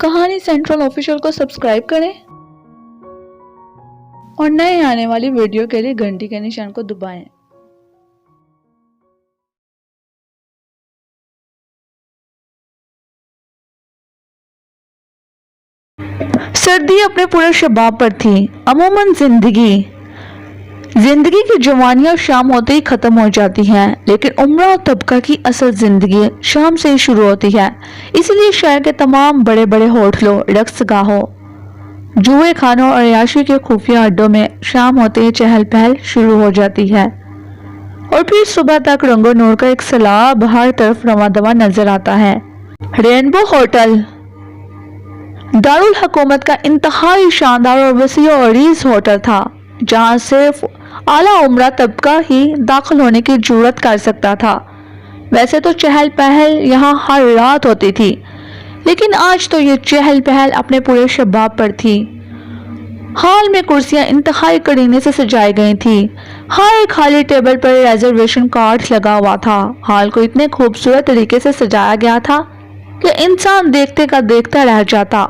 कहानी central official को subscribe करें और नए आने वाली वीडियो के लिए घंटी के निशान को दबाएं। सर्दी अपने पूरे शबाब पर थी। अमूमन जिंदगी की जवानियां शाम होते ही खत्म हो जाती हैं, लेकिन उम्र और तबका की असल जिंदगी शाम से ही शुरू होती है। इसलिए शहर के तमाम बड़े बड़े होटलों, रक्स गाहों, जुए खानों और अय्याशी के खुफिया अड्डों में शाम होते ही चहल पहल शुरू हो जाती है और फिर सुबह तक रंगो नूर का एक सैलाब हर तरफ रवा दवा नजर आता है। रेनबो होटल दारुल हुकूमत का इंतहाई शानदार और वसी और अरीज होटल था, जहां सिर्फ आला उम्रा तबका ही दाखिल होने की जुर्रत कर सकता था। वैसे तो चहल पहल यहाँ हर रात होती थी, लेकिन आज तो ये चहल पहल अपने पूरे शबाब पर थी। हॉल में कुर्सियां इंतहाई करीने से सजाई गई थी। हर खाली टेबल पर रिजर्वेशन कार्ड लगा हुआ था। हॉल को इतने खूबसूरत तरीके से सजाया गया था कि इंसान देखते का देखता रह जाता।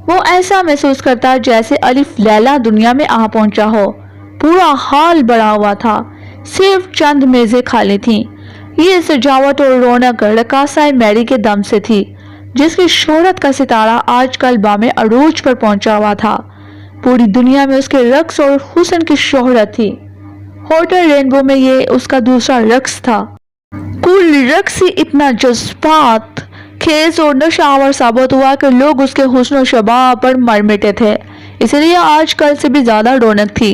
वो ऐसा महसूस करता जैसे अलिफ लैला दुनिया में आ पहुंचा हो। पूरा हॉल भरा हुआ था, सिर्फ चंद मेजें खाली थीं। ये सजावट और रौनक रकासाए मैरी के दम से थी, जिसकी शोहरत का सितारा आजकल बामे अरूज पर पहुंचा हुआ था। पूरी दुनिया में उसके रक्स और हुस्न की शोहरत थी। होटल रेनबो में ये उसका दूसरा रक्स था। कुल रक्स ही इतना जज्बात खेज और नशावर साबित हुआ कि लोग उसके हुस्न और शबाब पर मर मिटे थे। इसलिए आज कल से भी ज्यादा रौनक थी।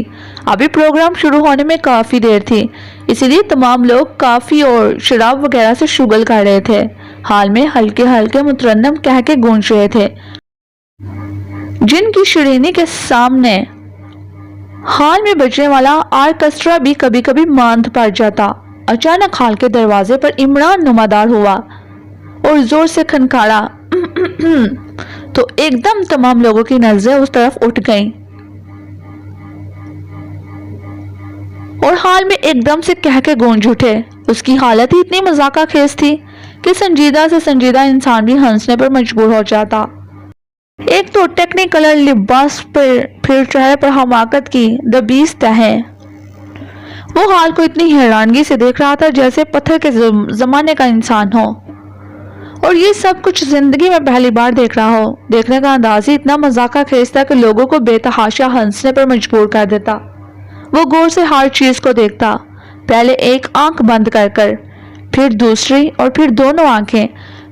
अभी प्रोग्राम शुरू होने में काफी देर थी, इसलिए तमाम लोग काफी और शराब वगैरह से शुगल कर रहे थे। हाल में हल्के हल्के मुतरन्नम कह के गूंज रहे थे, जिनकी श्रेणी के सामने हाल में बजने वाला आर्केस्ट्रा भी कभी कभी मांद पड़ जाता। अचानक हाल के दरवाजे पर इमरान नुमादार हुआ और जोर से खनकारा तो एकदम तमाम लोगों की नजरें उस तरफ उठ गईं और हाल में एकदम से कह के गूंज उठे। उसकी हालत ही इतनी मजाका खेज थी कि संजीदा से संजीदा इंसान भी हंसने पर मजबूर हो जाता। एक तो टेक्निकल लिबास पर, फिर चेहरे पर हमाकत की दबीस तह। वो हाल को इतनी हैरानगी से देख रहा था जैसे पत्थर के जमाने का इंसान हो और ये सब कुछ जिंदगी में पहली बार देख रहा हो। देखने का अंदाज ही इतना मजाका खेज था कि लोगों को बेतहाशा हंसने पर मजबूर कर देता। वो गौर से हर चीज को देखता, पहले एक आंख बंद कर फिर दूसरी और फिर दोनों आंखें।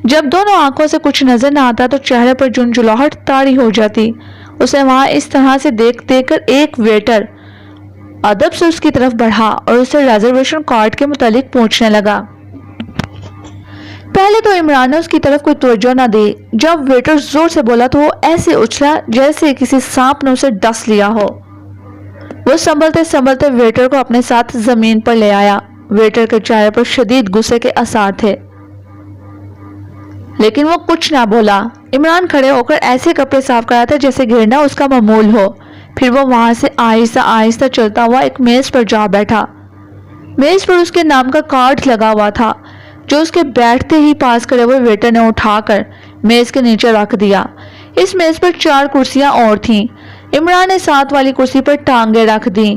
जब दोनों आंखों से कुछ नजर न आता तो चेहरे पर झुंझुलाहट तारी हो जाती। उसे वहां इस तरह से देख कर एक वेटर अदब से उसकी तरफ बढ़ा और उसे रिजर्वेशन कार्ड के मुतालिक पूछने लगा। पहले तो इमरान ने उसकी तरफ कोई तवज्जो न दी। जब वेटर जोर से बोला तो वो ऐसे उछला जैसे किसी सांप ने उसे डस लिया हो। वो संभलते संभलते वेटर को अपने साथ जमीन पर ले आया। वेटर के चेहरे पर शदीद गुस्से के आसार थे, लेकिन वो कुछ ना बोला। इमरान खड़े होकर ऐसे कपड़े साफ कर रहा था जैसे गिरना उसका मामूल हो। फिर वो वहां से आहिस्ता आहिस्ता चलता हुआ एक मेज पर जा बैठा। मेज पर उसके नाम का कार्ड लगा हुआ था, जो उसके बैठते ही पास खड़े हुए वेटर ने उठाकर मेज के नीचे रख दिया। इस मेज पर 4 कुर्सियां और थीं। इमरान ने साथ वाली कुर्सी पर टांगे रख दी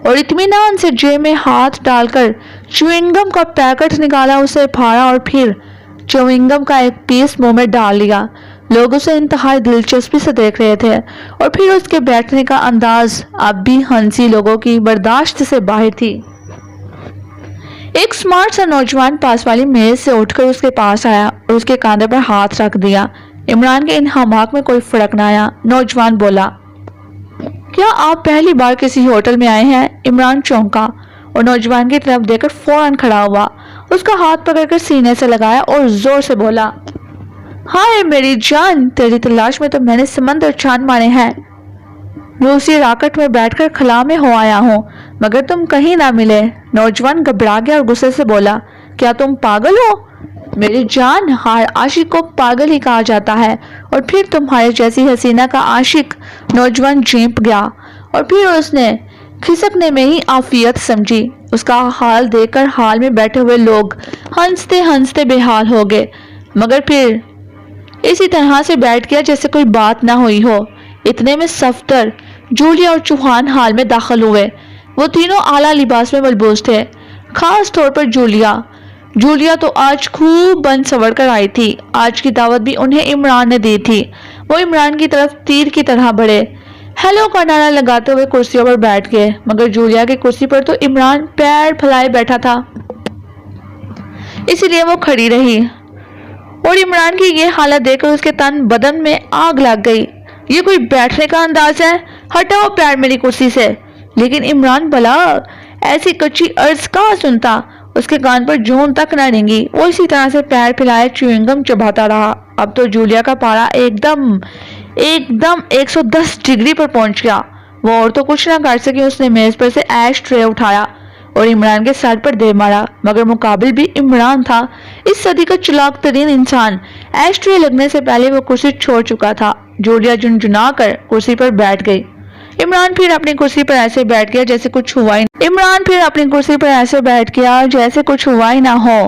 और इत्मीनान से जेब में हाथ डालकर च्युइंगम का पैकेट निकाला, उसे फाड़ा और फिर च्युइंगम का एक पीस मुंह में डाल लिया। लोग उसे इंतहाई दिलचस्पी से देख रहे थे और फिर उसके बैठने का अंदाज अब भी हंसी लोगों की बर्दाश्त से बाहर थी। एक स्मार्ट सा नौजवान पास वाली मेज से उठकर उसके पास आया और उसके कांधे पर हाथ रख दिया। इमरान के इन हमाक में कोई फर्क न आया। नौजवान बोला, क्या आप पहली बार किसी होटल में आए हैं? इमरान चौंका और नौजवान की तरफ देखकर फौरन खड़ा हुआ। उसका हाथ पकड़कर सीने से लगाया और जोर से बोला, हाय मेरी जान, तेरी तलाश में तो मैंने समंदर छान मारे हैं। रूसी रॉकेट में बैठकर खला में हो आया हूँ, मगर तुम कहीं ना मिले। नौजवान घबरा गया और गुस्से से बोला, क्या तुम पागल हो? मेरी जान, हर आशिक को पागल ही कहा जाता है और फिर तुम्हारे जैसी हसीना का आशिक। नौजवान चींप गया और फिर उसने खिसकने में ही आफियत समझी। उसका हाल देखकर हाल में बैठे हुए लोग हंसते हंसते बेहाल हो गए, मगर फिर इसी तरह से बैठ गया जैसे कोई बात ना हुई हो। इतने में सफदर, जूलिया और चौहान हाल में दाखिल हुए। वो तीनों आला लिबास में मलबूस थे, खास तौर पर जूलिया तो आज खूब बन सवर कर आई थी। आज की दावत भी उन्हें इमरान ने दी थी। वो इमरान की तरफ तीर की तरह बढ़े, हेलो का नारा लगाते हुए कुर्सियों पर बैठ गए, मगर जूलिया की कुर्सी पर तो इमरान पैर फैलाए बैठा था, इसीलिए वो खड़ी रही। और इमरान की ये हालत देखकर उसके तन बदन में आग लग गई। ये कोई बैठने का अंदाज है? हटाओ पैर मेरी कुर्सी से। लेकिन इमरान भला ऐसी कच्ची अर्ज कहाँ सुनता। उसके कान पर जून तक न रेंगी। वो इसी तरह से पैर फैलाए च्युइंगम चबाता रहा। अब तो जूलिया का पारा एकदम 110 डिग्री पर पहुंच गया। वो और तो कुछ ना कर सकी। उसने मेज पर से ऐश ट्रे उठाया और इमरान के सर पर दे मारा, मगर मुकाबिल भी इमरान था, इस सदी का चालाक तरीन इंसान। ऐश ट्रे लगने से पहले वो कुर्सी छोड़ चुका था। जूलिया झुनझुना कर कुर्सी पर बैठ गई। इमरान फिर अपनी कुर्सी पर ऐसे बैठ गया जैसे कुछ हुआ ही ना हो।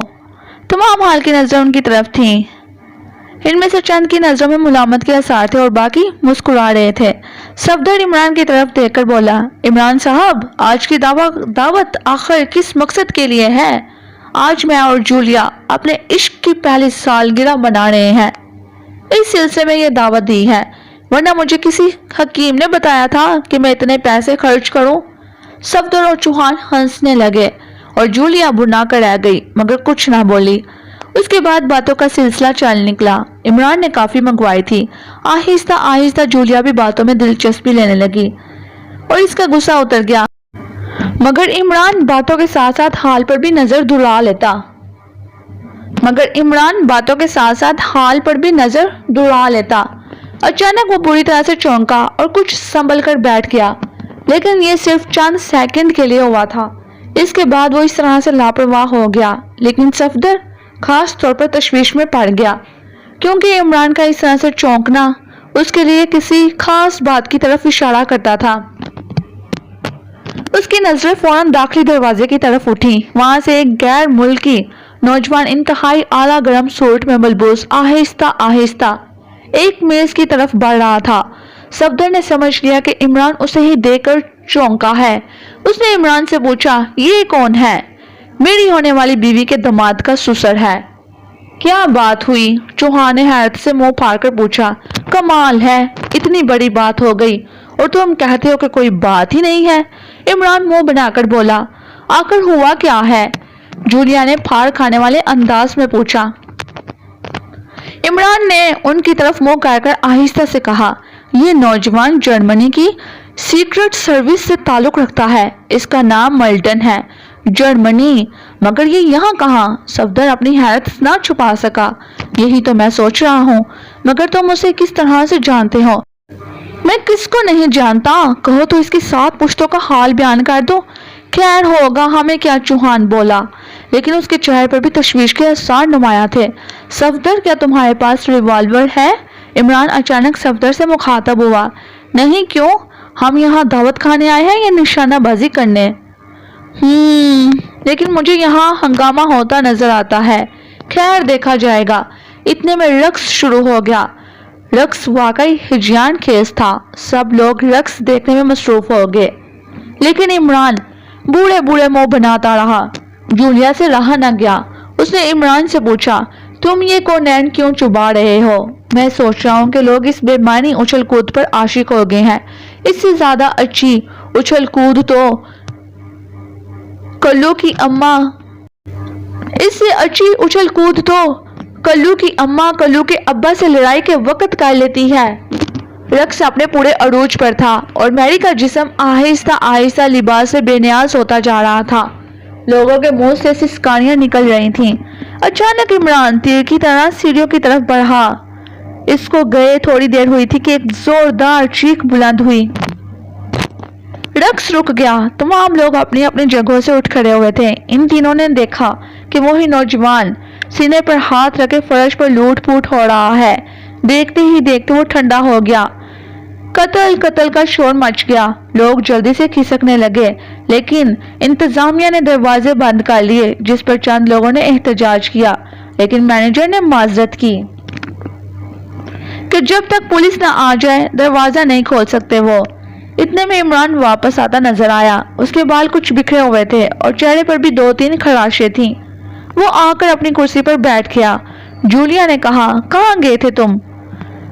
तमाम हाल की नजरें उनकी तरफ थीं। इनमें से चंद की नजरों में मुलामत के आसार थे और बाकी मुस्कुरा रहे थे। सफदर इमरान की तरफ देखकर बोला, इमरान साहब, आज की दावत आखिर किस मकसद के लिए है? आज मैं और जूलिया अपने इश्क की पहली सालगिरह मना रहे हैं, इस सिलसिले में ये दावत दी है, वरना मुझे किसी हकीम ने बताया था कि मैं इतने पैसे खर्च करूं। सफदर और चौहान हंसने लगे और जूलिया बुना कर रह गई, मगर कुछ ना बोली। उसके बाद बातों का सिलसिला चल निकला। इमरान ने काफी मंगवाई थी। आहिस्ता आहिस्ता जूलिया भी बातों में दिलचस्पी लेने लगी और इसका गुस्सा उतर गया, मगर इमरान बातों के साथ साथ हाल पर भी नजर दुरा लेता। अचानक वो बुरी तरह से चौंका और कुछ संभल कर बैठ गया, लेकिन ये सिर्फ चंद सेकंड के लिए हुआ था। इसके बाद वो इस तरह से लापरवाह हो गया। लेकिन सफदर खास तौर पर तशवीश में पड़ गया, क्योंकि इमरान का इस तरह से चौंकना उसके लिए किसी खास बात की तरफ इशारा करता था। उसकी नजरें फौरन दाखिली दरवाजे की तरफ उठी। वहां से एक गैर मुल्की नौजवान इंतहाई आला गरम सूट में मलबूस आहिस्ता आहिस्ता एक मेज की तरफ बढ़ रहा था। सफदर ने समझ लिया कि इमरान उसे ही देखकर चौंका है। उसने इमरान से पूछा, ये कौन है? मेरी होने वाली बीवी के दामाद का ससुर है। क्या बात हुई? चौहान ने हैरत से मुंह फाड़कर पूछा। कमाल है, इतनी बड़ी बात हो गई और तुम कहते हो कि कोई बात ही नहीं है। इमरान मुंह बनाकर बोला, आखिर हुआ क्या है? जूलिया ने फाड़ खाने वाले अंदाज में पूछा। इमरान ने उनकी तरफ मुंह करकर आहिस्ता से कहा, ये नौजवान जर्मनी की सीक्रेट सर्विस से ताल्लुक रखता है। इसका नाम मल्टन है। जर्मनी? मगर ये यहाँ कहाँ? सफदर अपनी हैरत ना छुपा सका। यही तो मैं सोच रहा हूँ, मगर तुम उसे किस तरह से जानते हो? मैं किसको नहीं जानता? कहो तो इसकी 7 पुश्तों का हाल बयान कर दो। खैर होगा, हमें क्या? चौहान बोला, लेकिन उसके चेहरे पर भी तशवीश के आसार नुमाया थे। सफदर, क्या तुम्हारे पास रिवॉल्वर है? इमरान अचानक सफदर से मुखातब हुआ। नहीं, क्यों? हम यहाँ दावत खाने आए हैं या निशानाबाजी करने? लेकिन मुझे यहाँ हंगामा होता नजर आता है। खैर देखा जाएगा। इतने में रक्स शुरू हो गया। रक्स वाकई हिजयान खेज था। सब लोग रक्स देखने में मसरूफ हो गए, लेकिन इमरान बूढ़े बूढ़े मुंह बनाता रहा। जूलिया से रहा न गया। उसने इमरान से पूछा, तुम ये कोनैन क्यों चुबा रहे हो? मैं सोच रहा हूँ कि लोग इस बेमानी उछल कूद पर आशिक हो गए हैं। इससे ज्यादा अच्छी उछल कूद तो कल्लू की अम्मा कल्लू के अब्बा से लड़ाई के वक्त कर लेती है। रक्स अपने पूरे अरूज पर था और मैरी का जिस्म आहिस्ता आहिस्ता लिबास से बेनियाज होता जा रहा था। लोगों के मुंह से सिसकानियां निकल रही थीं। अचानक इमरान तीर की तरह सीढ़ियों की तरफ बढ़ा। इसको गए थोड़ी देर हुई थी कि एक जोरदार चीख बुलंद हुई। रक्स रुक गया। तमाम लोग अपनी अपनी जगहों से उठ खड़े हुए थे। इन तीनों ने देखा कि वही नौजवान सीने पर हाथ रखे फर्श पर लूट फूट हो रहा है। देखते ही देखते वो ठंडा हो गया। कत्ल का शोर मच गया। लोग जल्दी से खिसकने लगे, लेकिन इंतजामिया ने दरवाजे बंद कर लिए, जिस पर चंद लोगों ने एहतजाज किया, लेकिन मैनेजर ने माजरत की। کہ جب تک پولیس نہ آ جائے دروازہ نہیں کھول سکتے وہ۔ اتنے میں عمران واپس آتا نظر آیا۔ اس کے بال کچھ بکھرے ہوئے تھے اور چہرے پر بھی 2-3 خراشیں تھیں۔ وہ آ کر اپنی کرسی پر بیٹھ گیا۔ جولیا نے کہا، کہاں گئے تھے تم؟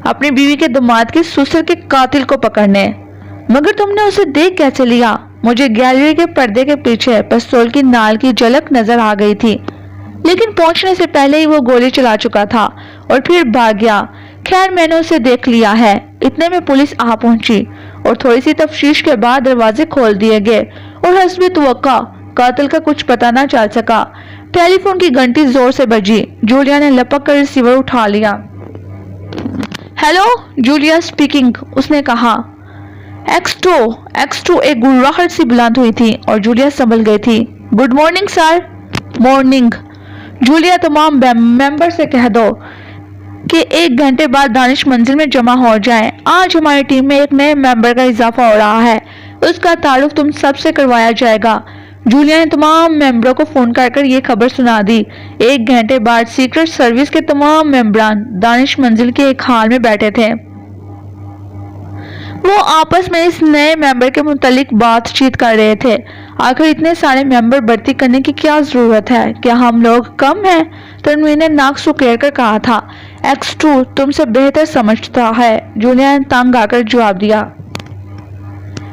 اپنی بیوی کے داماد کے سسر کے قاتل کو پکڑنے۔ مگر تم نے اسے دیکھ کیسے لیا؟ مجھے گیلری کے پردے کے پیچھے پستول کی نال کی جھلک نظر آ گئی تھی، لیکن پہنچنے سے پہلے ہی وہ گولی چلا چکا تھا اور پھر بھاگ گیا۔ خیر میں نے اسے دیکھ لیا ہے۔ اتنے میں پولیس آ پہنچی اور تھوڑی سی تفتیش کے بعد دروازے کھول دیے گئے اور حسب توقع قاتل کا کچھ پتہ نہ چل سکا۔ ٹیلی فون کی گھنٹی زور سے بجی۔ جولیا نے لپک کر ریسیور اٹھا لیا۔ ہیلو، جولیا اسپیکنگ، اس نے کہا۔ ایکس ٹو ایک گڑراہٹ سی بلند ہوئی تھی اور جولیا سنبھل گئی تھی۔ Good morning sir. Morning. Julia تمام ممبر سے کہہ دو کہ 1 گھنٹے بعد دانش منزل میں جمع ہو جائیں۔ آج ہماری ٹیم میں ایک نئے ممبر کا اضافہ ہو رہا ہے، اس کا تعارف تم سب سے کروایا جائے گا۔ جولیا نے تمام ممبروں کو فون کر یہ خبر سنا دی۔ 1 گھنٹے بعد سیکرٹ سروس کے تمام ممبران دانش منزل کے ایک ہال میں بیٹھے تھے۔ وہ آپس میں اس نئے ممبر کے متعلق بات چیت کر رہے تھے۔ آخر اتنے سارے ممبر بھرتی کرنے کی کیا ضرورت ہے؟ کیا ہم لوگ کم ہیں؟ تنویر نے ناک سکیڑ کر کہا تھا۔ ایکس ٹو تم سے بہتر سمجھتا ہے، جولیا نے تنگ آ کر جواب دیا۔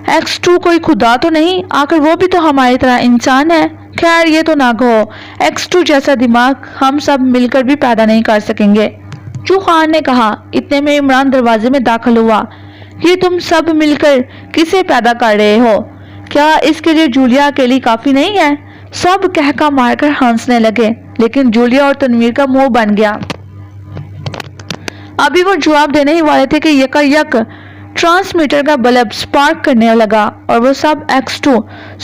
ایکس ٹو کوئی خدا تو نہیں؟ آخر وہ بھی تو ہماری طرح انسان ہے۔ خیر یہ تو نہ کہو، ایکس ٹو جیسا دماغ ہم سب مل کر بھی پیدا نہیں کر سکیں گے، چوخان نے کہا۔ اتنے میں عمران دروازے میں داخل ہوا۔ یہ تم سب مل کر کسے پیدا کر رہے ہو؟ کیا اس کے لیے جولیا اکیلی کافی نہیں ہے؟ سب کہکا مار کر ہنسنے لگے، لیکن جولیا اور تنویر کا منہ بن گیا۔ ابھی وہ جواب دینے ہی والے تھے کہ یکا ٹرانسمیٹر کا بلب سپارک کرنے لگا اور وہ سب ایکس ٹو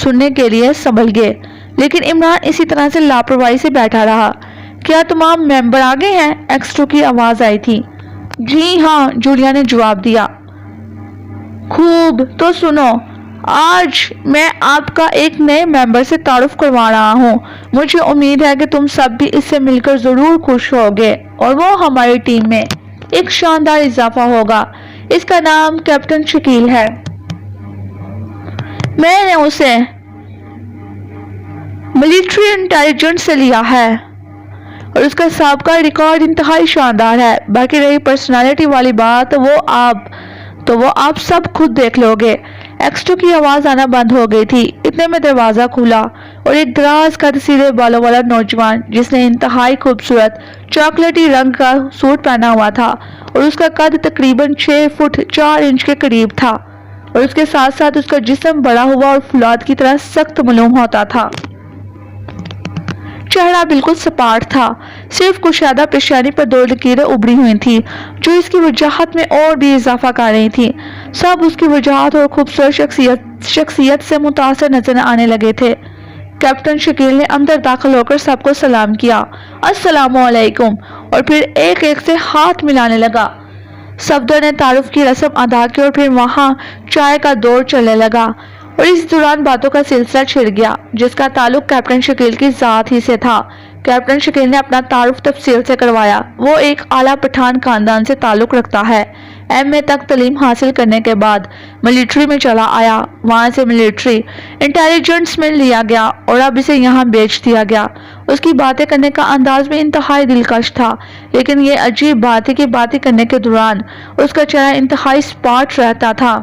سننے کے لیے سنبھل گئے، لیکن عمران اسی طرح سے لاپرواہی سے بیٹھا رہا۔ کیا تمام ممبر آ گئے ہیں؟ ایکس ٹو کی آواز آئی تھی۔ جی ہاں، جولیا نے جواب دیا۔ خوب، تو سنو، آج میں آپ کا ایک نئے ممبر سے تعارف کروا رہا ہوں۔ مجھے امید ہے کہ تم سب بھی اس سے مل کر ضرور خوش ہوگے اور وہ ہماری ٹیم میں ایک شاندار اضافہ ہوگا۔ اس کا نام کیپٹن شکیل ہے۔ میں نے اسے ملٹری انٹیلیجنس سے لیا ہے اور اس کا سابقہ ریکارڈ انتہائی شاندار ہے۔ باقی رہی پرسنالٹی والی بات، وہ آپ سب خود دیکھ لو گے۔ ایکس ٹو کی آواز آنا بند ہو گئی تھی۔ اتنے میں دروازہ کھلا اور ایک دراز قد سیدھے بالوں والا نوجوان، جس نے انتہائی خوبصورت چاکلیٹی رنگ کا سوٹ پہنا ہوا تھا اور اس کا قد تقریباً 6 فٹ 4 انچ کے قریب تھا، اور اس کے ساتھ ساتھ اس کا جسم بڑا ہوا اور فولاد کی طرح سخت معلوم ہوتا تھا۔ چہرہ بالکل سپاٹ تھا، صرف کشادہ پیشانی پر 2 لکیریں ابھری ہوئی تھی جو اس کی وجاہت میں اور بھی اضافہ کر رہی تھی۔ سب اس کی وجاہت اور خوبصورت شخصیت سے متاثر نظر آنے لگے تھے۔ کیپٹن شکیل نے اندر داخل ہو کر سب کو سلام کیا، السلام علیکم، اور پھر ایک ایک سے ہاتھ ملانے لگا۔ صفدر نے تعارف کی رسم ادا کی اور پھر وہاں چائے کا دور چلنے لگا اور اس دوران باتوں کا سلسلہ چھڑ گیا جس کا تعلق کیپٹن شکیل کی ذات ہی سے تھا۔ کیپٹن شکیل نے اپنا تعارف تفصیل سے کروایا۔ وہ ایک اعلیٰ پٹھان خاندان سے تعلق رکھتا ہے۔ ایم اے تک تعلیم حاصل کرنے کے بعد ملٹری میں چلا آیا، وہاں سے ملٹری انٹیلیجنس میں لیا گیا اور اب اسے یہاں بیچ دیا گیا۔ اس کی باتیں کرنے کا انداز بھی انتہائی دلکش تھا، لیکن یہ عجیب بات ہے کہ باتیں کرنے کے دوران اس کا چہرہ انتہائی سپاٹ رہتا تھا،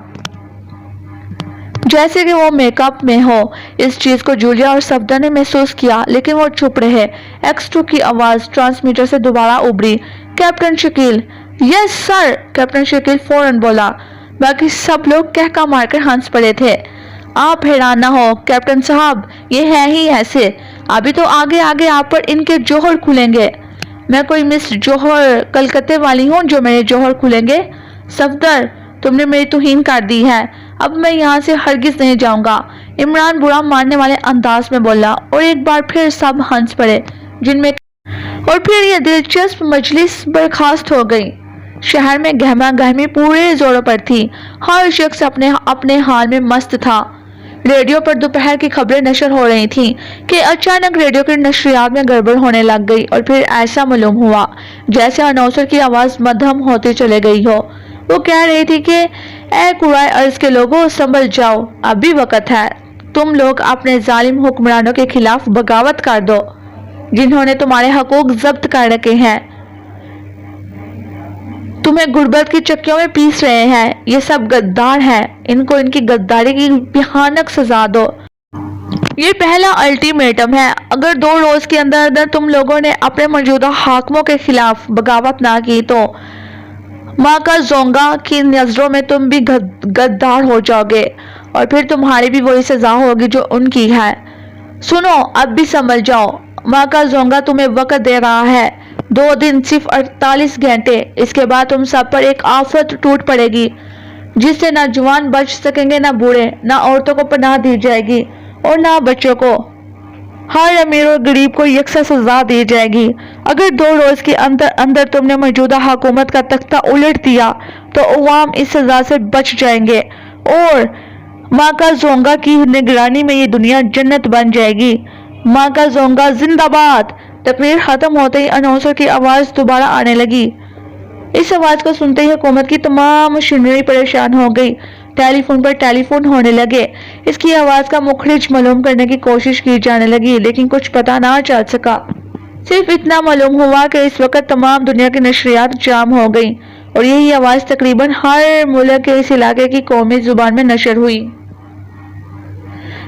جیسے کہ وہ میک اپ میں ہو۔ اس چیز کو جولیا اور صفدر نے محسوس کیا، لیکن وہ چپ رہے۔ ایکس ٹو کی آواز ٹرانسمیٹر سے دوبارہ ابھری، کیپٹن شکیل۔ یس سر، کیپٹن شکیل فوراً بولا۔ باقی سب لوگ کہکا مار کر ہنس پڑے تھے۔ آپ حیران نہ ہو کیپٹن صاحب، یہ ہے ہی ایسے، ابھی تو آگے آگے آپ پر ان کے جوہر کھلیں گے۔ میں کوئی مس جوہر کلکتے والی ہوں جو میرے جوہر کھلیں گے؟ صفدر، تم نے میری توہین کر دی ہے، اب میں یہاں سے ہرگز نہیں جاؤں گا، عمران برا مارنے والے انداز میں بولا، اور ایک بار پھر سب ہنس پڑے، اور پھر یہ دلچسپ مجلس برخاست ہو گئی۔ شہر میں گہما گہمی پورے زوروں پر تھی، ہر شخص اپنے حال میں مست تھا۔ रेडियो पर दोपहर की खबरें नशर हो रही थीं कि अचानक रेडियो की नशरियात में गड़बड़ होने लग गई और फिर ऐसा मालूम हुआ जैसे अनाउंसर की आवाज मध्यम होती चली गई हो। वो कह रही थी कि ए कुराए अर्ज के लोगों, संभल जाओ, अब भी वक्त है। तुम लोग अपने जालिम हुक्मरानों के खिलाफ बगावत कर दो जिन्होंने तुम्हारे हकूक जब्त कर रखे हैं, तुम्हें गुर्बत की चक्कियों में पीस रहे हैं। ये सब गद्दार हैं, इनको इनकी गद्दारी की भयानक सजा दो। ये पहला अल्टीमेटम है, अगर 2 रोज के अंदर अंदर तुम लोगों ने अपने मौजूदा हाकिमों के खिलाफ बगावत ना की तो माँ का जोंगा की नजरों में तुम भी गद्दार हो जाओगे और फिर तुम्हारी भी वही सजा होगी जो उनकी है। सुनो, अब भी समझ जाओ, माँ का जोंगा तुम्हें वक्त दे रहा है, 2 दिन, सिर्फ 48 घंटे। इसके बाद तुम सब पर एक आफत टूट पड़ेगी जिससे ना जवान बच सकेंगे, ना बूढ़े, ना औरतों को पनाह दी जाएगी और ना बच्चों को। हर अमीर और गरीब को यकसा सजा दी जाएगी। अगर 2 रोज के अंदर अंदर तुमने मौजूदा हुकूमत का तख्ता उलट दिया तो अवाम इस सजा से बच जाएंगे और माँ का जोंगा की निगरानी में ये दुनिया जन्नत बन जाएगी। माँ का जोंगा जिंदाबाद। तकरीर खत्म होते ही अनाउंसर की आवाज दोबारा आने लगी। इस आवाज को सुनते ही हुकूमत की तमाम मशीनरी परेशान हो गई। टेलीफोन पर टेलीफोन होने लगे। इसकी आवाज का मुखरिज मालूम करने की कोशिश की जाने लगी लेकिन कुछ पता ना चल सका। सिर्फ इतना मालूम हुआ कि इस वक्त तमाम दुनिया की नशरियात जाम हो गई और यही आवाज तकरीबन हर मुल्क के इस इलाके की कौमी जुबान में नशर हुई।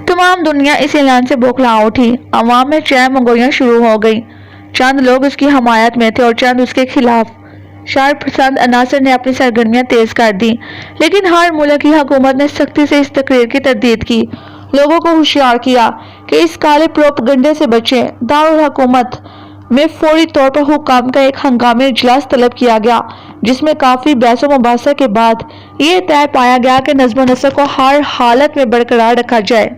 तमाम दुनिया इस ऐलान से बौखला उठी। अवाम में चैन मंगोइयां शुरू हो गई। चंद लोग उसकी हमायत में थे और चंद उसके खिलाफ। शार पसंद अनासर ने अपनी सरगर्मियां तेज कर दी लेकिन हर मुल्क की हुकूमत ने सख्ती से इस तकरीर की तरदीद की। लोगों को होशियार किया कि इस काले प्रोपगंडे से बचें। दारुल हुकूमत में फौरी तौर पर हुक्काम का एक हंगामी इजलास तलब किया गया जिसमें काफी बहस व मुबासा के बाद ये तय पाया गया कि नज़्म नसर को हर हालत में बरकरार रखा जाए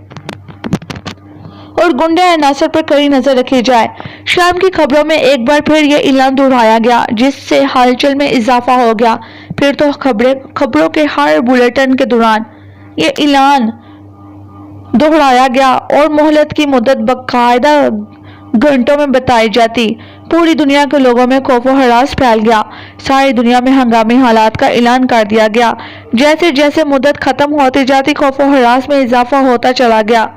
और गुंडे अनासर पर कड़ी नजर रखी जाए। शाम की खबरों में एक बार फिर यह ऐलान दोहराया गया जिससे हलचल में इजाफा हो गया। फिर तो खबरों के हर बुलेटिन के दौरान ये ऐलान दोहराया गया और मोहलत की मुद्दत बाकायदा घंटों में बताई जाती। पूरी दुनिया के लोगों में खौफ व हरास फैल गया। सारी दुनिया में हंगामी हालात का ऐलान कर दिया गया। जैसे जैसे मुद्दत खत्म होती जाती खौफ व हरास में इजाफा होता चला गया।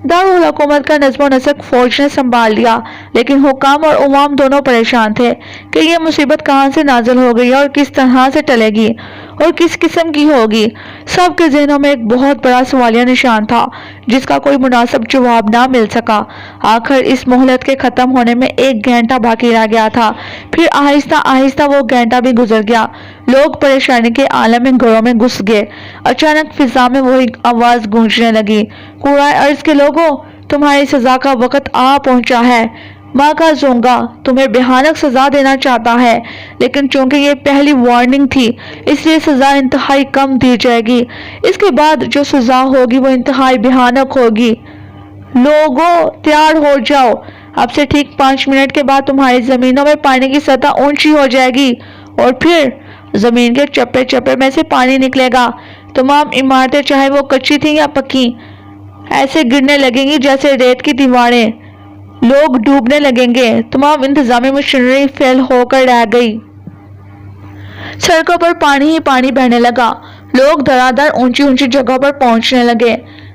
दारुल हुकूमत का नज़्म नसक फौज ने संभाल लिया लेकिन हुक्काम और अवाम दोनों परेशान थे कि यह मुसीबत कहां से नाजिल हो गई और किस तरह से टलेगी और किस किस्म की होगी। सबके ज़हनों में एक बहुत बड़ा सवालिया निशान था जिसका कोई मुनासिब जवाब ना मिल सका। आखिर इस मोहलत के ख़त्म होने में 1 घंटा बाकी रह गया था। फिर आहिस्ता आहिस्ता वो घंटा भी गुजर गया। लोग परेशानी के आलम में घरों में घुस गए। अचानक फिजा में वही आवाज़ गूंजने लगी, कुराए अर्ज के लोगों, तुम्हारी सजा का वक्त आ पहुंचा है। माँ का जोंगा तुम्हें भयानक सजा देना चाहता है लेकिन चूंकि ये पहली वार्निंग थी इसलिए सजा इंतहाई कम दी जाएगी। इसके बाद जो सजा होगी वो इंतहाई भयानक होगी। लोगों तैयार हो जाओ, अब से ठीक 5 मिनट के बाद तुम्हारी जमीनों में पानी की सतह ऊंची हो जाएगी और फिर जमीन के चप्पे चप्पे में से पानी निकलेगा। तमाम इमारतें चाहे वो कच्ची थी या पक्की ऐसे गिरने लगेंगी जैसे रेत की दीवारें। लोग डूबने लगेंगे। तमाम इंतजामी मशीनरी फेल होकर रह गई। सड़कों पर पानी ही पानी बहने लगा। लोग धड़ाधड़ ऊंची ऊंची जगहों पर पहुंचने लगे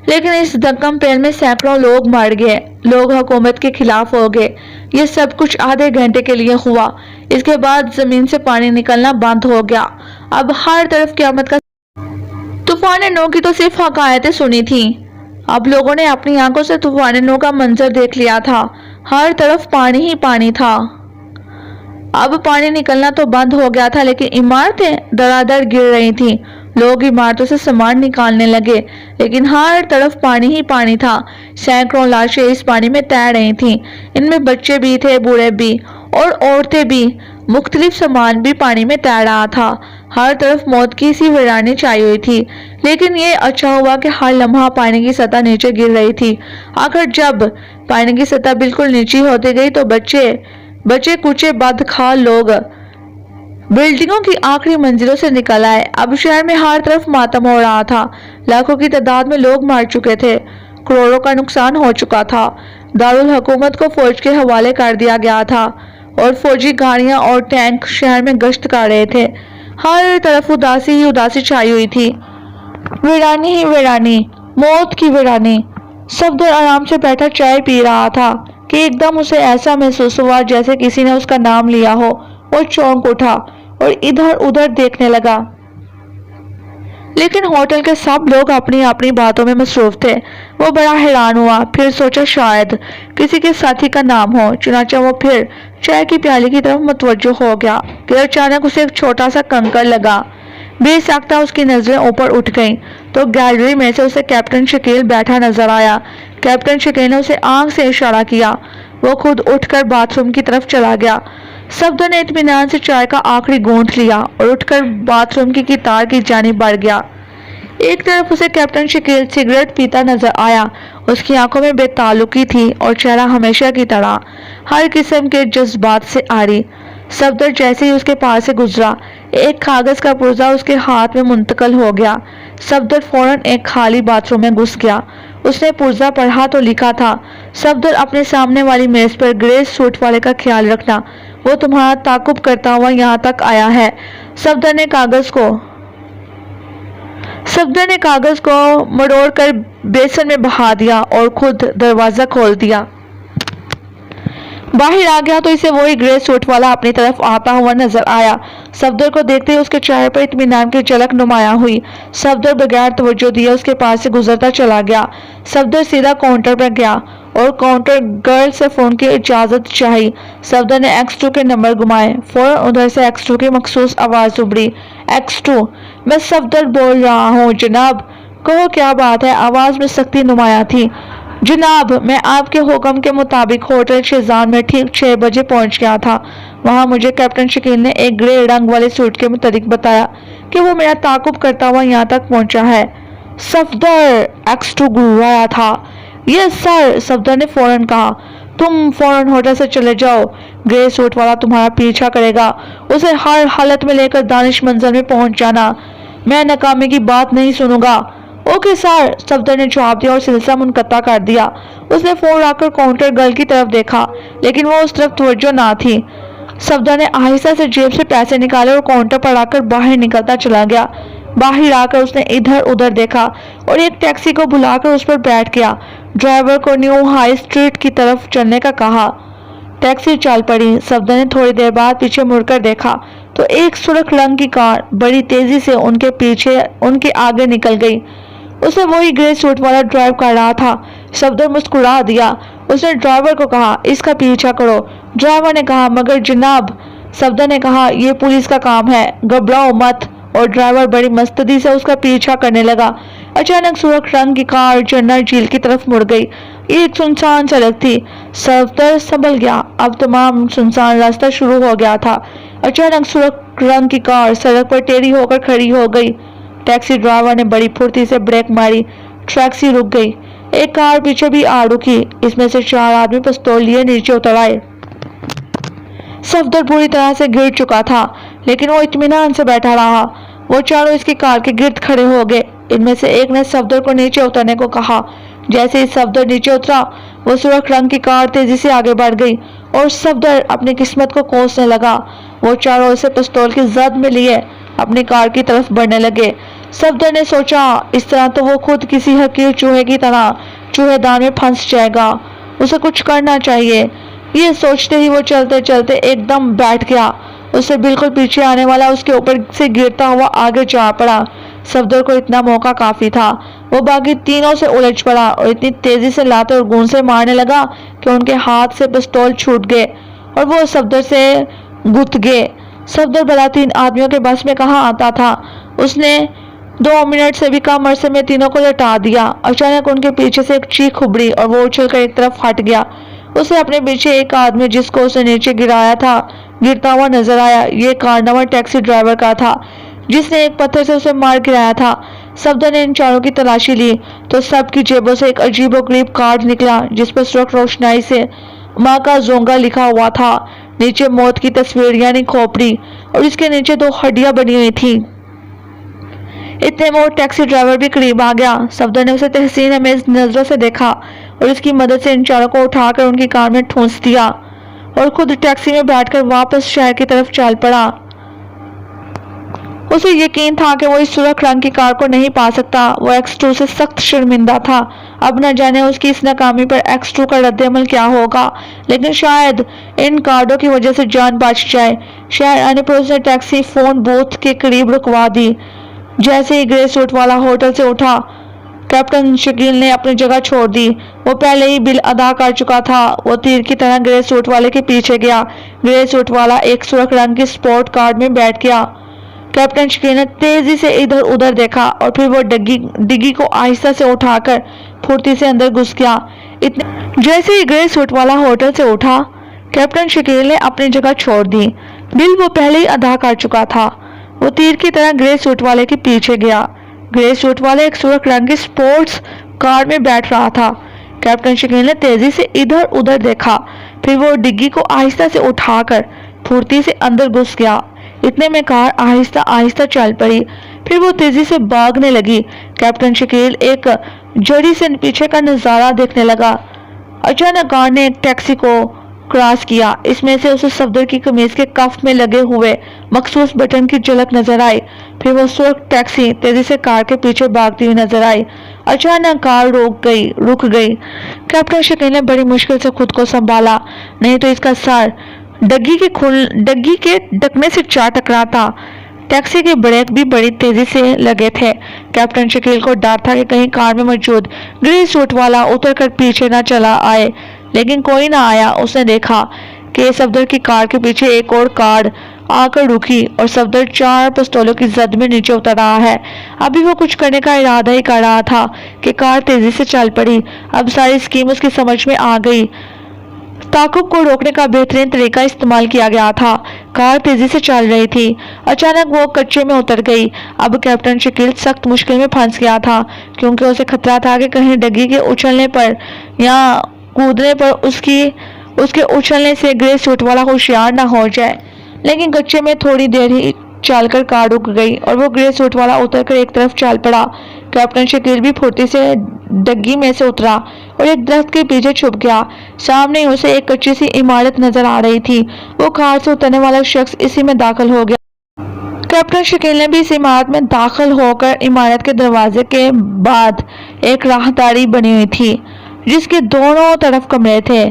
लेकिन इस धक्कम पेल में सैकड़ों लोग मर गए। लोग हुकूमत के खिलाफ हो गए। ये सब कुछ आधे घंटे के लिए हुआ। इसके बाद जमीन से पानी निकलना बंद हो गया। अब हर तरफ क़यामत का तूफान नौ की तो सिर्फ हकायतें सुनी थी। अब लोगों ने अपनी आंखों से तूफान नौ का मंजर देख लिया था। हर तरफ पानी ही पानी था। अब पानी निकलना तो बंद हो गया था लेकिन इमारतें धड़ाधड़ गिर रही थीं। लोग इमारतों से सामान निकालने लगे लेकिन हर तरफ पानी ही पानी था। सैकड़ों लाशें इस पानी में तैर रही थीं। इनमें बच्चे भी थे, बूढ़े भी और औरतें भी। मुख्तलिफ सामान भी पानी में तैर रहा था। हर तरफ मौत की सी वीरानी छाई हुई थी लेकिन ये अच्छा हुआ कि हर लम्हा पानी की सतह नीचे गिर रही थी। आखिर जब पानी की सतह बिल्कुल नीचे होती गई तो बच्चे कुचे बदखाल लोग बिल्डिंगों की आखिरी मंजिलों से निकल आए। अब शहर में हर तरफ मातम हो रहा था। लाखों की तादाद में लोग मार चुके थे, करोड़ों का नुकसान हो चुका था। दारुल हुकूमत को फौज के हवाले कर दिया गया था और फौजी गाड़ियां और टैंक शहर में गश्त कर रहे थे। हर तरफ उदासी ही उदासी छाई हुई थी, वीरानी ही वीरानी, मौत की वीरानी। सफदर आराम से बैठा चाय पी रहा था कि एकदम उसे ऐसा महसूस हुआ जैसे किसी ने उसका नाम लिया हो। वो चौंक उठा और इधर उधर देखने लगा, लेकिन होटल के सब लोग अपनी अपनी बातों में मसरूफ थे। वो बड़ा हैरान हुआ, फिर सोचा शायद किसी के साथी का नाम हो। चुनाचा वो फिर चाय की प्याली की तरफ मुतवज्जो हो गया कि अचानक उसे एक छोटा सा कंकड़ लगा। बेसाख्ता उसकी नजरें ऊपर उठ गईं तो गैलरी में से उसे कैप्टन शकील बैठा नजर आया। कैप्टन शकील ने उसे आंख से इशारा किया। वो खुद उठकर बाथरूम की तरफ चला गया। सफदर ने इत्मीनान से चाय का आखिरी घूंट लिया और उठकर बाथरूम की कितार की जानिब बढ़ गया। एक तरफ उसे कैप्टन शकील सिगरेट पीता नजर आया। उसकी आंखों में बेताल्लुकी थी और चेहरा हमेशा की तरह हर किस्म के जज्बात से आरी। सफदर जैसे ही उसके पास से गुजरा, एक कागज का पुर्जा उसके हाथ में मुंतकिल हो गया। सफदर फौरन एक खाली बाथरूम में घुस गया। उसने पुर्जा पढ़ा तो लिखा था, सफदर अपने सामने वाली मेज पर ग्रे सूट वाले का ख्याल रखना, वो तुम्हारा ताकुब करता हुआ यहाँ तक आया है। सफदर ने कागज को मरोड़कर बेसन में बहा दिया और खुद दरवाजा खोल दिया। बाहर आ गया तो इसे वही ग्रे सूट वाला अपनी तरफ आता हुआ नजर आया। सफदर को देखते ही उसके चेहरे पर इत्मीनान की झलक नुमाया हुई। सफदर बगैर तवज्जो दिए उसके पास से गुजरता चला गया। सफदर सीधा काउंटर पर गया और काउंटर गर्ल से फोन की इजाजत चाही। सफदर ने X2 के नंबर घुमाए। फौरन उधर से X2 की मखसूस आवाज उभरी, X2, मैं सफदर बोल रहा हूँ जनाब। कहो क्या बात है? आवाज में सख्ती नुमाया थी। जनाब, मैं आपके हुक्म के मुताबिक होटल शेजान में ठीक 6 बजे पहुंच गया था। वहां मुझे कैप्टन शकील ने एक ग्रे रंग वाले सूट के मुताबिक बताया कि वो मेरा ताकुब करता हुआ यहाँ तक पहुंचा है। सफदर, X2 गुर्राया था। यस सर, सफदर ने फौरन कहा। तुम फौरन होटल से चले जाओ, ग्रे सूट वाला तुम्हारा पीछा करेगा। उसे हर हालत में लेकर दानिश मंजिल में पहुंच जाना। मैं नाकामी की बात नहीं सुनूंगा। ओके सर, सफदर ने जवाब दिया और सिलसिला मुनक़ता कर दिया। उसने फोन रखकर काउंटर गर्ल की तरफ देखा, लेकिन वो उस तरफ तवज्जो ना थी। सफदर ने आहिस्ता से जेब से पैसे निकाले और काउंटर पर आकर बाहर निकलता चला गया। बाहर आकर उसने इधर उधर देखा और एक टैक्सी को बुलाकर उस पर बैठ गया। ड्राइवर को न्यू हाई स्ट्रीट की तरफ चलने का कहा। टैक्सी चल पड़ी। सफदर ने थोड़ी देर बाद पीछे मुड़कर देखा तो एक सुर्ख रंग की कार बड़ी तेजी से उनके आगे निकल गई। उसे वही ग्रे सूट वाला ड्राइव कर रहा था। सफदर मुस्कुरा दिया। उसने ड्राइवर को कहा, इसका पीछा करो। ड्राइवर ने कहा, मगर जनाब। सफदर ने कहा, यह पुलिस का काम है, घबराओ मत। और ड्राइवर बड़ी मस्तगी से उसका पीछा करने लगा। अचानक सुर्ख रंग की कार जनरल झील की तरफ मुड़ गई। एक सुनसान सड़क थी। सफदर संभल गया। अब तमाम सुनसान रास्ता शुरू हो गया था। अचानक सुर्ख रंग की कार सड़क पर टेढ़ी होकर खड़ी हो गई। टैक्सी ड्राइवर ने बड़ी फुर्ती से ब्रेक मारी। टैक्सी रुक गई। एक कार पीछे भी आ रुकी। इसमें से 4 आदमी पिस्तौल लिए नीचे उतर आए। सफदर पूरी तरह से गिर चुका था, लेकिन वो इत्मीनान से बैठा रहा। वो चारों इसकी कार के गिर्द खड़े हो गए। इनमें से एक ने सफदर को नीचे उतरने को कहा। जैसे ही सफदर नीचे उतरा, वो सुर्ख रंग की कार तेजी से आगे बढ़ गई और सफदर अपनी किस्मत को कोसने लगा। वो चारों इसे पिस्तौल की जद में लिए अपनी कार की तरफ बढ़ने लगे। सफदर ने सोचा, इस तरह तो वो खुद किसी हकीर चूहे की तरह चूहेदान में फंस जाएगा। उसे कुछ करना चाहिए। ये सोचते ही वो चलते चलते एकदम बैठ गया। उससे बिल्कुल पीछे आने वाला उसके ऊपर से गिरता हुआ आगे जा पड़ा। सफदर को इतना मौका काफी था। वो बाकी तीनों से उलझ पड़ा और इतनी तेजी से लाते और गूंसे मारने लगा कि उनके हाथ से पिस्तौल छूट गए और वो सफदर से गुथ गए। सफदर भला 3 आदमियों के बस में कहाँ आता था। उसने 2 मिनट से भी कम अरसे में तीनों को लटा दिया। अचानक उनके पीछे से एक चीख उभरी और वो उछलकर एक तरफ हट गया। उसे अपने पीछे एक आदमी जिसको उसने नीचे गिराया था गिरता हुआ नजर आया। ये कारनामा टैक्सी ड्राइवर का था जिसने एक पत्थर से उसे मार गिराया था। सफदर ने इन चारों की तलाशी ली तो सबकी जेबों से एक अजीबोगरीब कार्ड निकला जिस पर सुर्ख रोशनाई से माँ का जोंगा लिखा हुआ था। नीचे मौत की तस्वीर यानी खोपड़ी और इसके नीचे 2 हड्डियां बनी हुई थी। इतने में वो टैक्सी ड्राइवर भी करीब आ गया। सफदर ने उसे तहसीन अमेज नजरों से देखा और उसकी मदद से इन चारों को उठाकर उनकी कार में ठूंस दिया और खुद टैक्सी में बैठकर वापस शहर की तरफ चल पड़ा। उसे यकीन था कि वो इस सुर्ख रंग की कार को नहीं पा सकता। वो X2 से सख्त शर्मिंदा था। अब न जाने उसकी इस नाकामी पर X2 का रद्द-ए-अमल क्या होगा, लेकिन शायद इन कार्डों की वजह से जान बच जाए। शहर आने पर उसने टैक्सी फोन बूथ के करीब रुकवा दी। जैसे ही ग्रे सूट वाला होटल से उठा, कैप्टन शकील ने अपनी जगह छोड़ दी। वो पहले ही बिल अदा कर चुका था। वो तीर की तरह ग्रे सूट वाले के पीछे गया। ग्रे सूट वाला एक सुर्ख रंग की स्पोर्ट कार में बैठ गया। कैप्टन शकील ने तेजी से इधर उधर देखा और फिर वो डिग्गी को आहिस्ता से उठाकर फुर्ती से अंदर घुस गया। जैसे ही ग्रे सूट वाला होटल से उठा, कैप्टन शकील ने अपनी जगह छोड़ दी। बिल वो पहले ही अदा कर चुका था। वो तीर की तरह ग्रे सूट वाले के पीछे गया। ग्रे सूट वाले एक सुर्ख रंग की स्पोर्ट्स कार में बैठ रहा था। कैप्टन शकील ने तेजी से इधर उधर देखा, फिर वो डिग्गी को आहिस्ता से उठाकर फुर्ती से अंदर घुस गया। इतने में कार आहिस्ता आहिस्ता चल पड़ी, फिर वो तेजी से भागने लगी। कैप्टन शकील एक जड़ी से पीछे का नजारा देखने लगा। अचानक कार ने एक टैक्सी को क्रॉस किया। इसमें से उसे सफदर की कमीज के कफ में लगे हुए मखसूस बटन की झलक नजर आई। फिर वो सुर्ख टैक्सी तेजी से कार के पीछे भागती हुई नजर आई। अचानक कार रुक गई। कैप्टन शकील ने बड़ी मुश्किल से खुद को संभाला, नहीं तो इसका सर डग्गी के ढकने से जा टकरा था। टैक्सी के ब्रेक भी बड़ी तेजी से लगे थे। कैप्टन शकील को डर था कि कहीं कार में मौजूद ग्रे सूट वाला उतरकर पीछे न चला आए, लेकिन कोई ना आया। उसने देखा कि सफदर की कार के पीछे एक और कार आकर रुकी और सफदर 4 पिस्तौलों की जद में नीचे उतर रहा है। अभी वो कुछ करने का इरादा ही कर रहा था कि कार तेजी से चल पड़ी। अब सारी स्कीम उसकी समझ में आ गई। ताकुब को रोकने का बेहतरीन तरीका इस्तेमाल किया गया था। कार तेजी से चल रही थी। अचानक वो कच्चे में उतर गई। अब कैप्टन शकील सख्त मुश्किल में फंस गया था, क्योंकि उसे खतरा था कि कहीं डग्गी के उछलने पर या कूदने पर उसके उछलने से ग्रे सूट वाला होशियार न हो जाए। लेकिन कच्चे में थोड़ी देर ही चलकर कार रुक गई और वो ग्रे सूट वाला उतरकर एक तरफ चल पड़ा। कैप्टन शकील भी फुर्ती से डग्गी में से उतरा और एक दरख्त के पीछे छुप गया। सामने उसे एक कच्ची सी इमारत नजर आ रही थी। वो कार से उतरने वाला शख्स इसी में दाखिल हो गया। कैप्टन शकील ने भी इस इमारत में दाखिल होकर इमारत के दरवाजे के बाद एक राहदारी बनी हुई थी, जिसके दोनों तरफ कमरे थे।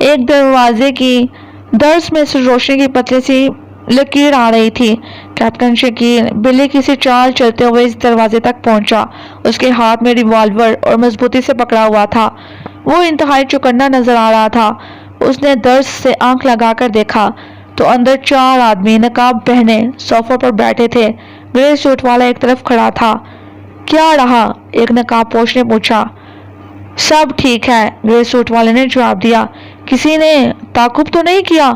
एक दरवाजे की दर्स में से रोशनी की पतली सी लकीर आ रही थी। कैप्टन शकील बिल्ली की सी चाल चलते हुए इस दरवाजे तक पहुंचा। उसके हाथ में रिवॉल्वर और मजबूती से पकड़ा हुआ था। वो इंतहाई चौकन्ना नजर आ रहा था। उसने दर्स से आंख लगाकर देखा तो अंदर 4 आदमी नकाब पहने सोफे पर बैठे थे। ग्रे सूट वाला एक तरफ खड़ा था। क्या रहा? एक नकाबपोश ने पूछा। सब ठीक है, ग्रे सूट वाले ने जवाब दिया। किसी ने ताकुब तो नहीं किया?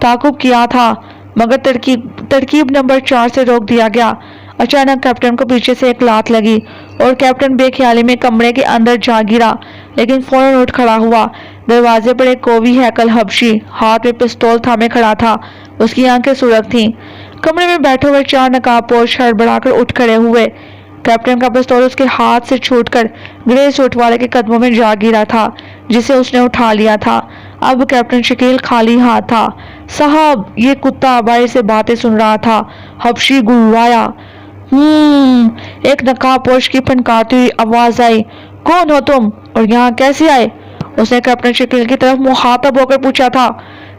ताकुब किया था, मगर तरकीब नंबर 4 से रोक दिया गया। अचानक कैप्टन को पीछे से एक लात लगी और कैप्टन बेख्याली में कमरे के अंदर जा गिरा, लेकिन फौरन उठ खड़ा हुआ। दरवाजे पर एक कोवी हैकल हबशी हाथ में पिस्तौल थामे खड़ा था। उसकी आंखें सुर्ख थीं। कमरे में बैठे हुए 4 नकाबपोश हड़बड़ाकर उठ खड़े हुए। कैप्टन का पिस्तौल उसके हाथ से छूटकर ग्रे सूट वाले के कदमों में जा गिरा था, जिसे उसने उठा लिया था। अब कैप्टन शकील खाली हाथ था। साहब, ये कुत्ता बाहर से बातें सुन रहा था। हबशी गुर्राया। एक नकाबपोश की फनकारती हुई आवाज आई। कौन हो तुम और यहाँ कैसे आए? उसने कैप्टन शकील की तरफ मुखातब होकर पूछा था।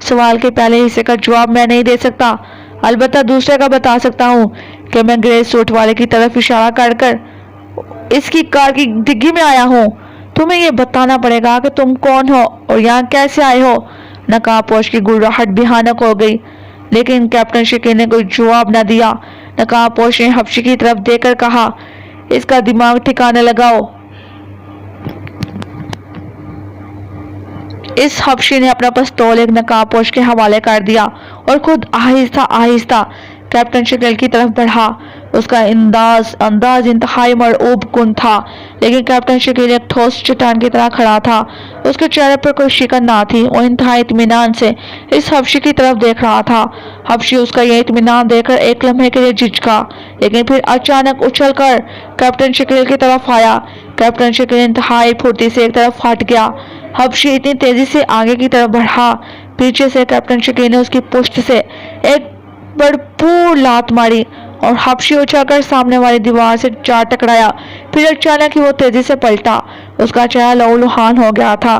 सवाल के पहले हिस्से का जवाब मैं नहीं दे सकता, अलबत्ता दूसरे का बता सकता हूँ कि मैं ग्रे सूट वाले की तरफ इशारा कर इसकी कार की डिग्गी में आया हूँ। तुम्हें ये बताना पड़ेगा कि तुम कौन हो और यहाँ कैसे आए हो। नकाबपोश की गुर्राहट भयानक हो गई, लेकिन कैप्टन शकील ने कोई जवाब न दिया। नकाबपोश ने हबशी की तरफ देखकर कहा, इसका दिमाग ठिकाने लगाओ। इस हबशी ने अपना पिस्तौल एक नकाबपोश के हवाले कर दिया और खुद आहिस्ता आहिस्ता कैप्टन शकील की तरफ बढ़ा। اس کا انداز انتہائی مرعوب کن تھا، لیکن کیپٹن شکیل ایک ٹھوس چٹان کی طرح کھڑا تھا۔ اس کے چہرے پر کوئی شکن نہ تھی، وہ انتہائی اطمینان سے اس حبشی کی طرف دیکھ رہا تھا۔ حبشی اس کا یہ اطمینان دیکھ کر ایک لمحے کے لیے جھجکا، لیکن پھر اچانک اچھل کر کیپٹن شکیل کی طرف آیا۔ کیپٹن شکیل انتہائی پھرتی سے ایک طرف ہٹ گیا۔ حبشی اتنی تیزی سے آگے کی طرف بڑھا، پیچھے سے کیپٹن شکیل نے اس کی پشت سے ایک بھرپور لات ماری اور حبشی اچھل کر سامنے والی دیوار سے جا ٹکرایا۔ پھر اچانک ہی وہ تیزی سے پلٹا۔ اس کا چہرہ لہولہان ہو گیا تھا،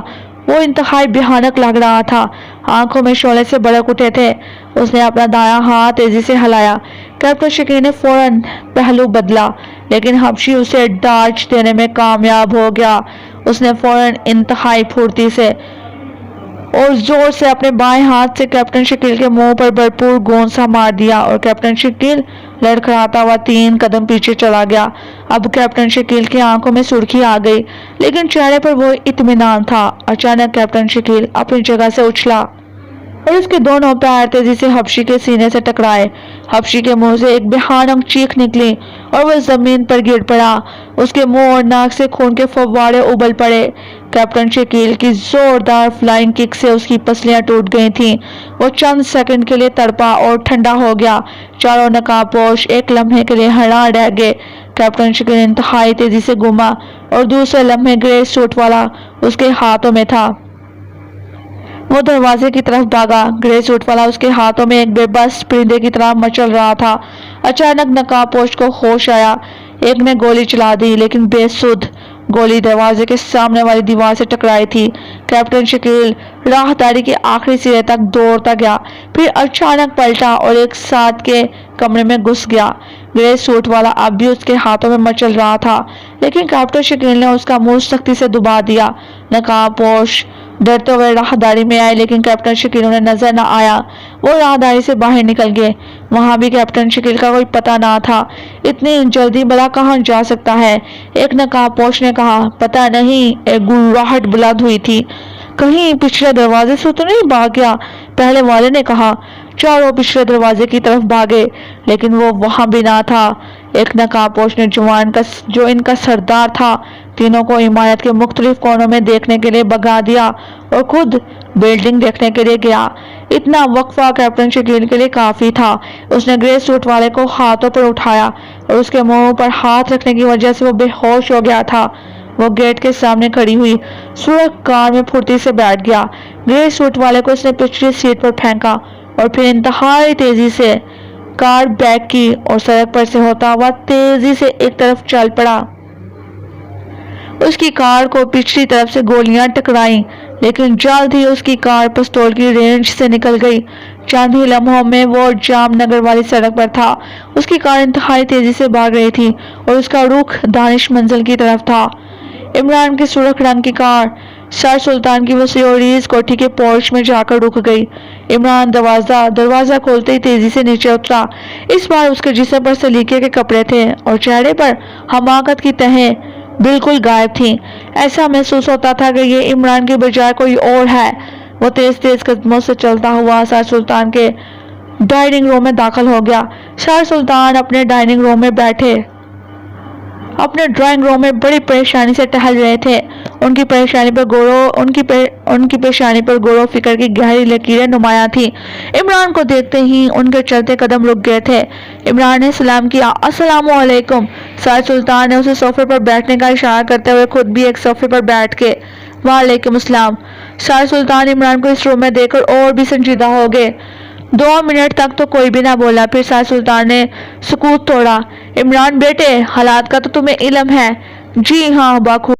وہ انتہائی بھیانک لگ رہا تھا، آنکھوں میں شعلے سے بھڑک اٹھے تھے۔ اس نے اپنا دایاں ہاتھ تیزی سے ہلایا۔ کیپٹن شکیل نے فوراً پہلو بدلا، لیکن حبشی اسے ڈاج دینے میں کامیاب ہو گیا۔ اس نے فوراً انتہائی پھرتی سے اور زور سے اپنے بائیں ہاتھ سے کیپٹن شکیل کے منہ پر بھرپور گونسا مار دیا اور کیپٹن شکیل لڑکھڑاتا ہوا 3 قدم پیچھے چلا گیا۔ اب کیپٹن شکیل کی آنکھوں میں سرخی آ گئی، لیکن چہرے پر وہ اطمینان تھا۔ اچانک کیپٹن شکیل اپنی جگہ سے اچھلا اور اس کے دونوں پیر تیزی سے حبشی کے سینے سے ٹکرائے۔ حبشی کے منہ سے ایک بھیانک چیخ نکلی اور وہ زمین پر گر پڑا۔ اس کے منہ اور ناک سے خون کے فوارے ابل پڑے۔ کیپٹن شکیل کی زوردار فلائنگ کک سے اس کی پسلیاں ٹوٹ گئی تھیں۔ وہ چند سیکنڈ کے لیے تڑپا اور ٹھنڈا ہو گیا۔ چاروں نقاب پوش ایک لمحے کے لیے حیران رہ گئے۔ کیپٹن شکیل انتہائی تیزی سے گھوما اور دوسرے لمحے گرے سوٹ والا اس کے ہاتھوں میں تھا۔ وہ دروازے کی طرف بھاگا۔ گرے سوٹ والا اس کے ہاتھوں میں ایک بے بس پرندے کی طرح مچل رہا تھا۔ اچانک نقاب پوش کو ہوش آیا۔ ایک نے گولی چلا دی، لیکن بے سدھ گولی دروازے کے سامنے والی دیوار سے ٹکرائی تھی۔ کیپٹن شکیل راہداری کے آخری سرے تک دوڑتا گیا، پھر اچانک پلٹا اور ایک ساتھ کے کمرے میں گھس گیا۔ گرے سوٹ والا اب بھی اس کے ہاتھوں میں مچل رہا تھا، لیکن کیپٹن شکیل نے اس کا منہ سختی سے دبا دیا۔ نقاب پوش ڈرتے ہوئے راہداری میں آئے، لیکن کیپٹن شکیل انہیں نظر نہ آیا۔ وہ راہداری سے باہر نکل گئے۔ وہاں بھی کیپٹن شکیل کا کوئی پتہ نہ تھا۔ اتنی جلدی بلا کہاں جا سکتا ہے؟ ایک نقاب پوش نے کہا۔ پتہ نہیں، ایک گڑگڑاہٹ بلند ہوئی تھی۔ کہیں پچھلے دروازے سے تو نہیں بھاگ گیا؟ پہلے والے نے کہا۔ چاروں پچھلے دروازے کی طرف بھاگے، لیکن وہ وہاں بھی نہ تھا۔ ایک نقاب پوش نے جو ان کا سردار تھا، تینوں کو عمارت کے مختلف کونوں میں دیکھنے کے لیے بھگا دیا اور خود بلڈنگ دیکھنے کے لیے گیا۔ اتنا وقفہ کیپٹن شکیل کے لیے کافی تھا۔ اس نے گرے سوٹ والے کو ہاتھوں پر اٹھایا اور اس کے منہ پر ہاتھ رکھنے کی وجہ سے وہ بے ہوش ہو گیا تھا۔ وہ گیٹ کے سامنے کھڑی ہوئی سرخ کار میں پھرتی سے بیٹھ گیا۔ گرے سوٹ والے کو اس نے پچھلی سیٹ پر پھینکا اور پھر انتہائی تیزی سے کار بیک کی اور سڑک پر سے ہوتا ہوا تیزی سے ایک طرف چل پڑا۔ اس کی کار کو پچھلی طرف سے گولیاں ٹکرائیں، لیکن جلد ہی اس کی کار پستول کی رینج سے نکل گئی۔ چند ہی لمحوں میں وہ جام نگر والی سڑک پر تھا۔ اس کی کار انتہائی تیزی سے بھاگ رہی تھی اور اس کا رخ دانش منزل کی طرف تھا۔ عمران کی سرخ رنگ کی کار سر سلطان کی وسیع و عریض کوٹھی کے پورچ میں جا کر رک گئی۔ عمران دروازہ کھولتے ہی تیزی سے نیچے اترا۔ اس بار اس کے جسم پر سلیقے کے کپڑے تھے اور چہرے پر حماقت کی تہیں بالکل غائب تھیں۔ ایسا محسوس ہوتا تھا کہ یہ عمران کی بجائے کوئی اور ہے۔ وہ تیز تیز قدموں سے چلتا ہوا سر سلطان کے ڈائننگ روم میں داخل ہو گیا۔ سر سلطان اپنے ڈائننگ روم میں بیٹھے اپنے ڈرائنگ روم میں بڑی پریشانی سے ٹہل رہے تھے۔ ان کی پیشانی پر غور و فکر کی گہری لکیریں نمایاں تھیں۔ عمران کو دیکھتے ہی ان کے چلتے قدم رک گئے تھے۔ عمران نے سلام کیا۔ السلام علیکم۔ سر سلطان نے اسے صوفے پر بیٹھنے کا اشارہ کرتے ہوئے خود بھی ایک صوفے پر بیٹھ کے وعلیکم السلام۔ سر سلطان عمران کو اس روم میں دیکھ کر اور بھی سنجیدہ ہو گئے۔ 2 منٹ تک تو کوئی بھی نہ بولا، پھر سر سلطان نے سکوت توڑا۔ عمران بیٹے، حالات کا تو تمہیں علم ہے؟ جی ہاں بخوبی۔